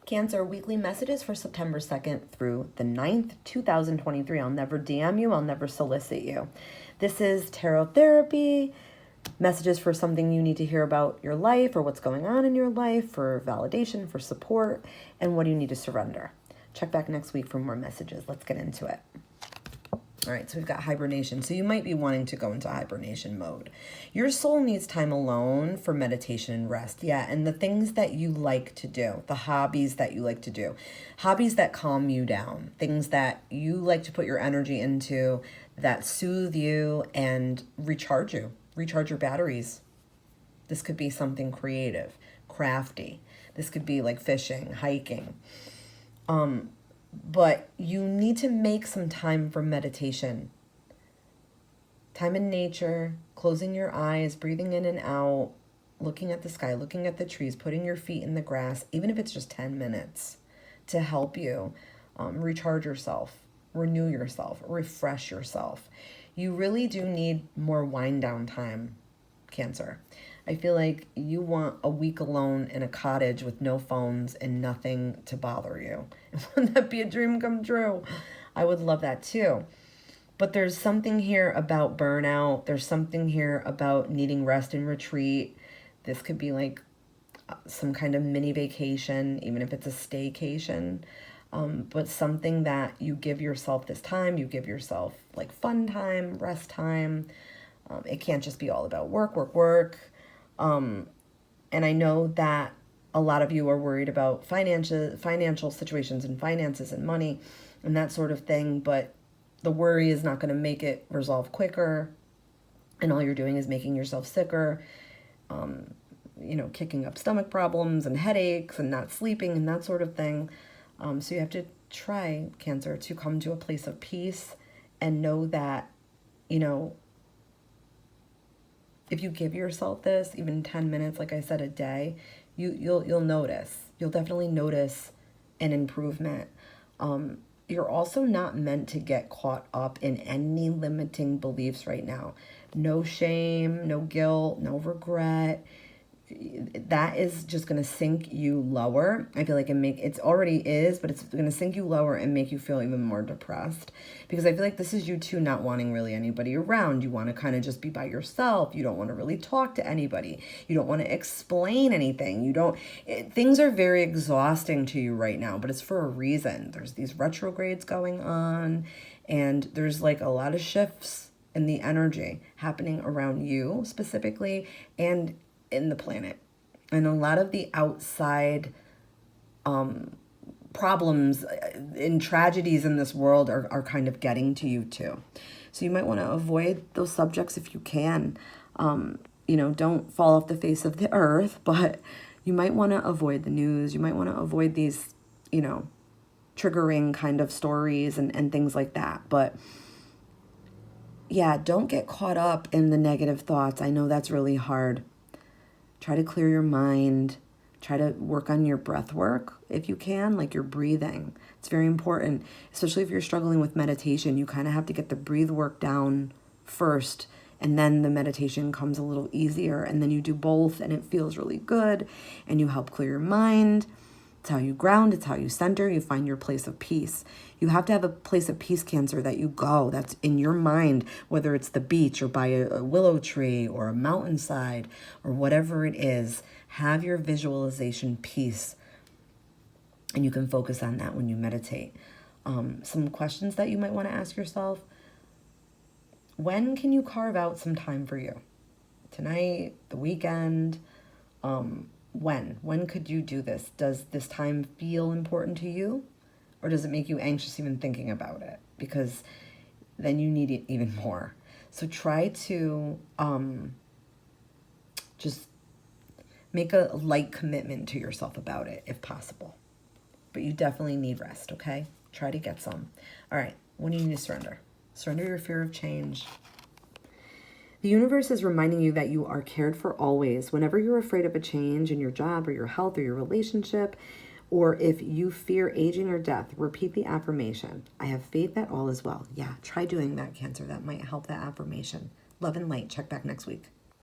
Cancer, weekly messages for September 2nd through the 9th, 2023. I'll never DM you. I'll never solicit you. This is tarot therapy, messages for something you need to hear about your life or what's going on in your life, for validation, for support, and what do you need to surrender. Check back next week for more messages. Let's get into it. All right, so we've got hibernation. So you might be wanting to go into hibernation mode. Your soul needs time alone for meditation and rest. Yeah, and the things that you like to do, the hobbies that you like to do, hobbies that calm you down, things that you like to put your energy into that soothe you and recharge you, recharge your batteries. This could be something creative, crafty. This could be like fishing, hiking. But you need to make some time for meditation. Time in nature, closing your eyes, breathing in and out, looking at the sky, looking at the trees, putting your feet in the grass, even if it's just 10 minutes, to help you recharge yourself, renew yourself, refresh yourself. You really do need more wind down time, Cancer. I feel like you want a week alone in a cottage with no phones and nothing to bother you. Wouldn't that be a dream come true? I would love that too. But there's something here about burnout. There's something here about needing rest and retreat. This could be like some kind of mini vacation, even if it's a staycation. But something that you give yourself this time, you give yourself like fun time, rest time. It can't just be all about work. And I know that a lot of you are worried about financial situations and finances and money and that sort of thing, but the worry is not going to make it resolve quicker. And all you're doing is making yourself sicker, kicking up stomach problems and headaches and not sleeping and that sort of thing. So you have to try, Cancer, to come to a place of peace and know that, if you give yourself this, even 10 minutes, like I said, a day, you'll notice. You'll definitely notice an improvement. You're also not meant to get caught up in any limiting beliefs right now. No shame, no guilt, no regret. That is just going to sink you lower. I feel like it already is, but it's going to sink you lower and make you feel even more depressed, because I feel like this is you too not wanting really anybody around. You want to kind of just be by yourself. You don't want to really talk to anybody. You don't want to explain anything. Things are very exhausting to you right now, but it's for a reason. There's these retrogrades going on, and there's like a lot of shifts in the energy happening around you specifically and in the planet. And a lot of the outside problems and tragedies in this world are kind of getting to you too. So you might want to avoid those subjects if you can. Don't fall off the face of the earth, but you might want to avoid the news. You might want to avoid these, triggering kind of stories and things like that. But yeah, don't get caught up in the negative thoughts. I know that's really hard. Try to clear your mind. Try to work on your breath work if you can, like your breathing. It's very important, especially if you're struggling with meditation. You kind of have to get the breathe work down first, and then the meditation comes a little easier, and then you do both, and it feels really good, and you help clear your mind. It's how you ground. It's how you center. You find your place of peace. You have to have a place of peace, Cancer, that you go. That's in your mind, whether it's the beach or by a willow tree or a mountainside or whatever it is. Have your visualization peace, and you can focus on that when you meditate. Some questions that you might want to ask yourself. When can you carve out some time for you? Tonight, the weekend? When could you do this? Does this time feel important to you? Or does it make you anxious even thinking about it? Because then you need it even more. So try to just make a light commitment to yourself about it if possible. But you definitely need rest, okay? Try to get some. All right, what do you need to surrender? Surrender your fear of change. The universe is reminding you that you are cared for always. Whenever you're afraid of a change in your job or your health or your relationship, or if you fear aging or death, repeat the affirmation. I have faith that all is well. Yeah, try doing that, Cancer. That might help that affirmation. Love and light. Check back next week.